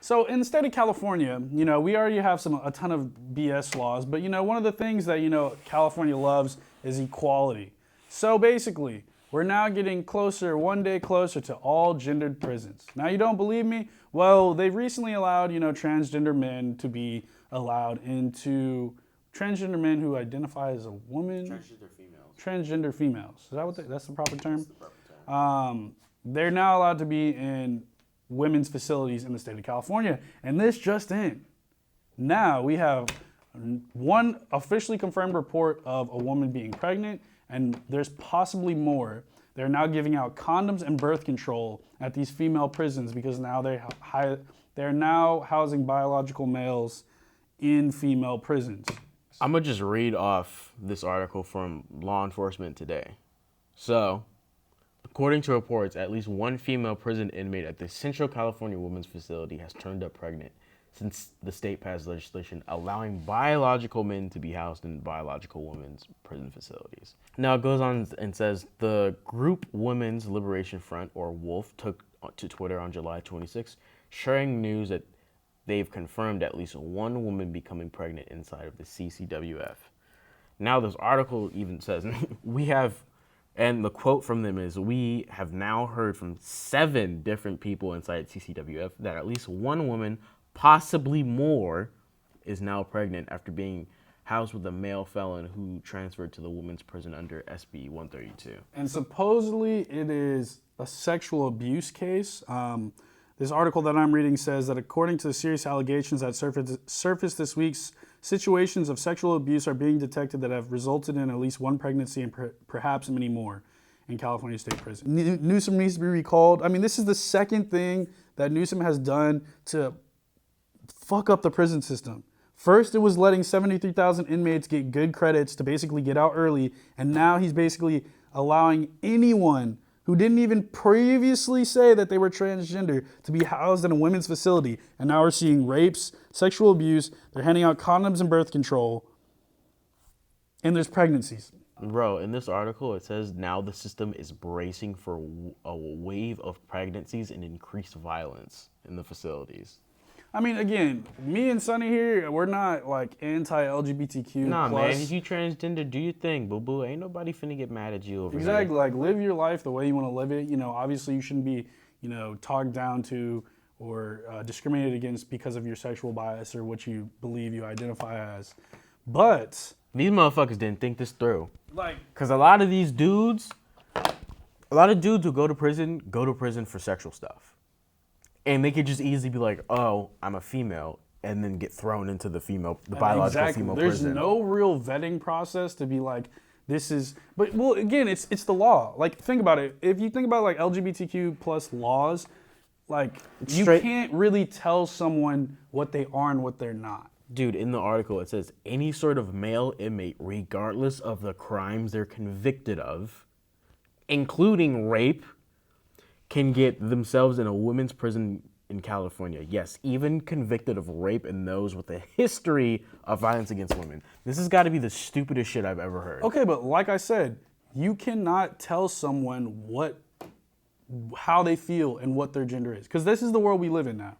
So in the state of California, we already have a ton of BS laws, but one of the things that California loves is equality. So basically, we're now getting closer, one day closer to all gendered prisons. Now you don't believe me? Well, they've recently allowed, transgender men to be allowed into transgender men who identify as a woman. Transgender females. Transgender females. Is that that's the proper term? That's the proper term. They're now allowed to be in women's facilities in the state of California. And this just in. Now we have one officially confirmed report of a woman being pregnant, and there's possibly more. They're now giving out condoms and birth control at these female prisons because now they're now housing biological males in female prisons. I'm going to just read off this article from Law Enforcement Today. So, according to reports, at least one female prison inmate at the Central California Women's Facility has turned up pregnant since the state passed legislation allowing biological men to be housed in biological women's prison facilities. Now it goes on and says the group Women's Liberation Front, or WOLF, took to Twitter on July 26, sharing news that they've confirmed at least one woman becoming pregnant inside of the CCWF. Now this article even says, and the quote from them is, "We have now heard from 7 different people inside CCWF that at least one woman, possibly more, is now pregnant after being housed with a male felon who transferred to the women's prison under SB 132. And supposedly it is a sexual abuse case. This article that I'm reading says that according to the serious allegations that surfaced this week, situations of sexual abuse are being detected that have resulted in at least one pregnancy and perhaps many more in California State Prison. Newsom needs to be recalled. I mean, this is the second thing that Newsom has done to fuck up the prison system. First, it was letting 73,000 inmates get good credits to basically get out early, and now he's basically allowing anyone who didn't even previously say that they were transgender to be housed in a women's facility. And now we're seeing rapes, sexual abuse, they're handing out condoms and birth control, and there's pregnancies. Bro, in this article, it says now the system is bracing for a wave of pregnancies and increased violence in the facilities. I mean, again, me and Sonny here, we're not like anti-LGBTQ. Nah, man, if you transgender, do your thing, boo-boo. Ain't nobody finna get mad at you over Exactly, here. like live your life the way you want to live it. You know, obviously you shouldn't be, talked down to or discriminated against because of your sexual bias or what you believe you identify as. But these motherfuckers didn't think this through. Like, because a lot of dudes who go to prison for sexual stuff. And they could just easily be like, oh, I'm a female, and then get thrown into the biological female There's prison. There's no real vetting process to be like, this is, but well, again, it's the law. Like, think about it. If you think about like LGBTQ plus laws, like you can't really tell someone what they are and what they're not. Dude, in the article, it says any sort of male inmate, regardless of the crimes they're convicted of, including rape, can get themselves in a women's prison in California. Yes, even convicted of rape and those with a history of violence against women. This has got to be the stupidest shit I've ever heard. Okay, but like I said, you cannot tell someone how they feel and what their gender is, because this is the world we live in now.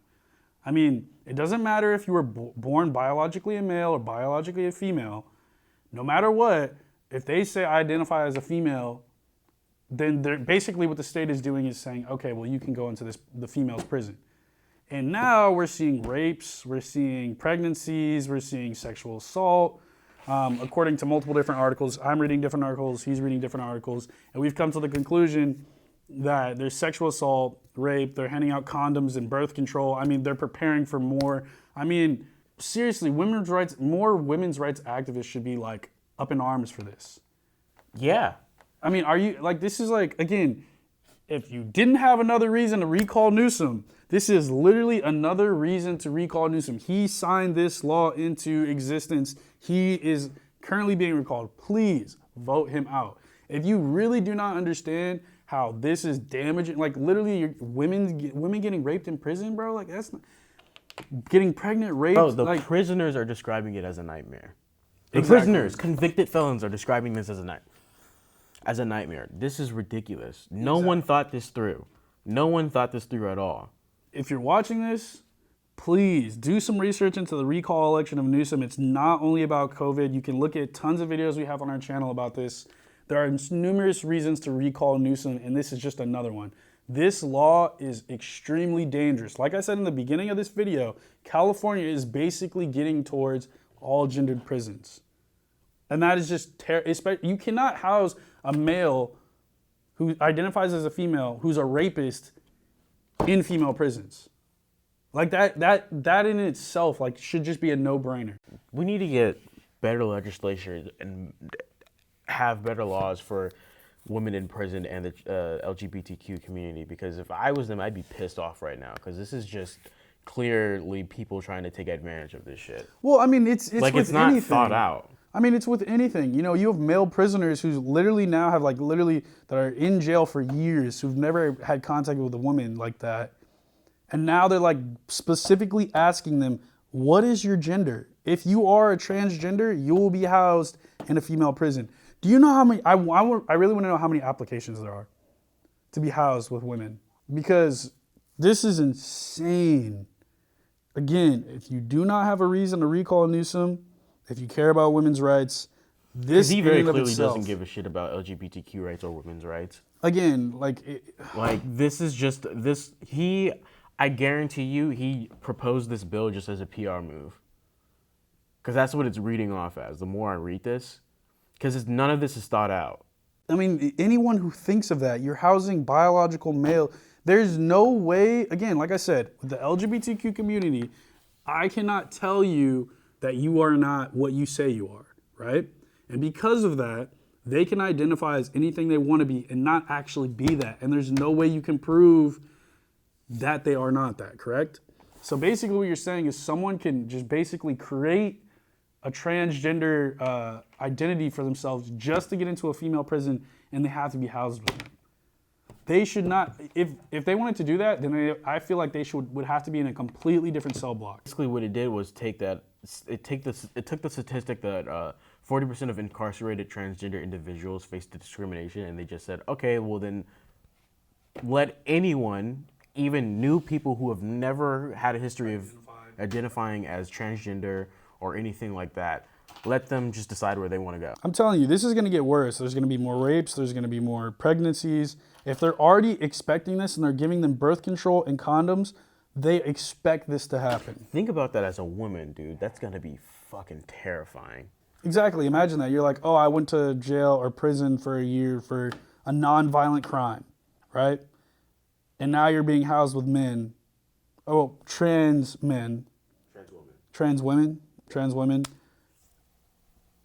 I mean, it doesn't matter if you were born biologically a male or biologically a female. No matter what, if they say I identify as a female, then they're basically what the state is doing is saying, okay, well, you can go into the female's prison. And now we're seeing rapes, we're seeing pregnancies, we're seeing sexual assault. According to multiple different articles, I'm reading different articles, he's reading different articles, and we've come to the conclusion that there's sexual assault, rape, they're handing out condoms and birth control. I mean, they're preparing for more. I mean, seriously, more women's rights activists should be like up in arms for this. Yeah. I mean, are you, like, this is like, again, if you didn't have another reason to recall Newsom, this is literally another reason to recall Newsom. He signed this law into existence. He is currently being recalled. Please vote him out. If you really do not understand how this is damaging, like literally women getting raped in prison, bro, like that's not, getting pregnant, raped. Bro, the like, prisoners are describing it as a nightmare. The prisoners, convicted felons are describing this as a nightmare. This is ridiculous. No one thought this through. No one thought this through at all. If you're watching this, please do some research into the recall election of Newsom. It's not only about COVID. You can look at tons of videos we have on our channel about this. There are numerous reasons to recall Newsom, and this is just another one. This law is extremely dangerous. Like I said in the beginning of this video, California is basically getting towards all gendered prisons. And that is just you cannot house a male who identifies as a female who's a rapist in female prisons. Like that in itself like should just be a no-brainer. We need to get better legislation and have better laws for women in prison and the LGBTQ community, because if I was them, I'd be pissed off right now, because this is just clearly people trying to take advantage of this shit. Well, I mean, it's like, with it's not anything. thought out. I mean, it's with anything. You know, you have male prisoners who literally now have that are in jail for years, who've never had contact with a woman like that. And now they're like specifically asking them, what is your gender? If you are a transgender, you will be housed in a female prison. Do you know how many, I really want to know how many applications there are to be housed with women, because this is insane. Again, if you do not have a reason to recall Newsom, if you care about women's rights, this he very in and of clearly itself, doesn't give a shit about LGBTQ rights or women's rights. Again, this is just this. I guarantee you, he proposed this bill just as a PR move, because that's what it's reading off as. The more I read this, because none of this is thought out. I mean, anyone who thinks of that, you're housing biological male. There's no way. Again, like I said, with the LGBTQ community, I cannot tell you that you are not what you say you are, right? And because of that, they can identify as anything they want to be and not actually be that. And there's no way you can prove that they are not that, correct? So basically what you're saying is someone can just basically create a transgender identity for themselves just to get into a female prison, and they have to be housed with them. They should not, if they wanted to do that, then I feel like they would have to be in a completely different cell block. Basically what it did was it took the statistic that 40% of incarcerated transgender individuals face discrimination, and they just said, okay, well then let anyone, even new people who have never had a history of identifying as transgender or anything like that, let them just decide where they want to go. I'm telling you, this is going to get worse. There's going to be more rapes. There's going to be more pregnancies. If they're already expecting this and they're giving them birth control and condoms, they expect this to happen. Think about that as a woman, dude. That's going to be fucking terrifying. Exactly. Imagine that. You're like, oh, I went to jail or prison for a year for a non-violent crime, right? And now you're being housed with men. Oh, trans men. Trans women.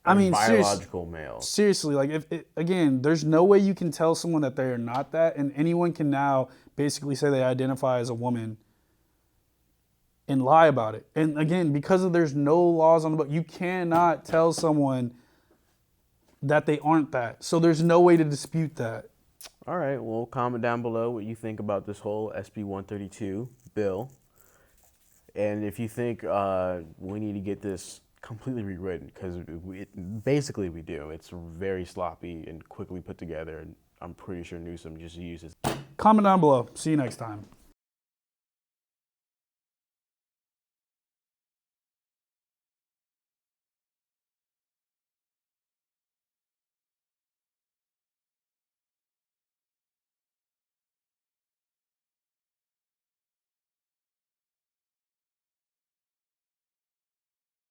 I mean, biological males. Seriously, like again, there's no way you can tell someone that they are not that, and anyone can now basically say they identify as a woman and lie about it. And again, because there's no laws on the book, you cannot tell someone that they aren't that. So there's no way to dispute that. All right, well, comment down below what you think about this whole SB 132 bill. And if you think we need to get this completely rewritten, because basically we do. It's very sloppy and quickly put together, and I'm pretty sure Newsom just uses. Comment down below. See you next time.